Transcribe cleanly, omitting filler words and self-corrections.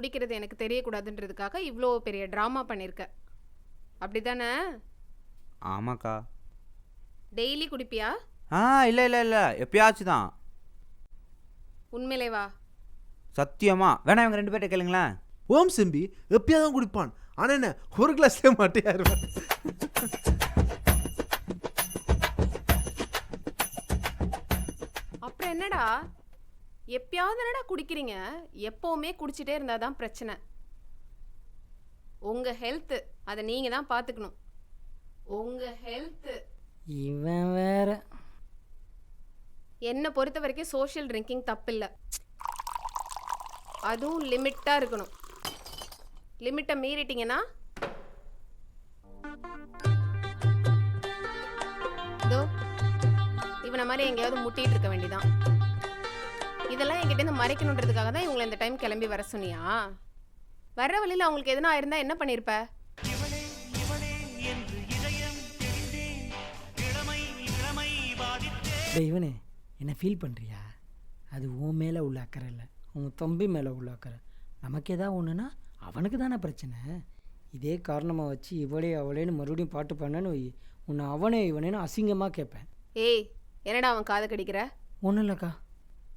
குடிக்கிறது எனக்கு தெரியக்கூடாதுன்றதுக்காக இவ்வளோ பெரிய ட்ராமா பண்ணியிருக்க, அப்படிதானே? ஆமாக்கா. டெய்லி குடிப்பியா? இல்லை இல்லை இல்லை, எப்பயாச்சும் தான். உண்மையிலே வா. சத்தியமா வேணா இவங்க 2 பேர்ட்ட கேளுங்களேன். ஓம் செம்பி எப்பயாதான் குடிப்பான். ஆனால் என்ன ஒரு கிளாஸ்லேயே மாட்டேயா இருப்பான். அப்புறம் என்னடா எப்பயாவது என்னடா குடிக்கிறீங்க? எப்போவுமே குடிச்சிட்டே இருந்தாதான் பிரச்சனை. உங்கள் ஹெல்த்து அதை நீங்கள் தான் பார்த்துக்கணும். உங்கள் ஹெல்த்து. இவன் வேற. என்னை பொறுத்த வரைக்கும் சோஷியல் ட்ரிங்கிங் தப்பில்லை, அதுவும் லிமிட்டாக இருக்கணும். லிமிட்டை மீறிட்டீங்கன்னா இதோ இவனை மாதிரி எங்கேயாவது முட்டிட்டு இருக்க வேண்டியதான். இதெல்லாம் என்கிட்ட மறைக்கணுன்றதுக்காக தான் இவங்களை இந்த டைம் கிளம்பி வர சொன்னியா? வர்ற வழியில் அவங்களுக்கு எதுனா இருந்தால் என்ன பண்ணியிருப்ப? இவனே என்ன ஃபீல் பண்ணுறியா? அது உன் மேலே உள்ள அக்கறை இல்லை, உன் தம்பி மேலே உள்ள அக்கறை. நமக்கு எதாவது ஒன்றுனா அவனுக்கு தானே பிரச்சனை. இதே காரணமாக வச்சு இவளே அவளேன்னு மறுபடியும் பாட்டு பண்ணேன்னு உன்னை அவனே இவனேன்னு அசிங்கமாக கேட்பேன். ஏய், என்னடா அவன் காதை கடிக்கிற? ஒன்றும் இல்லைக்கா.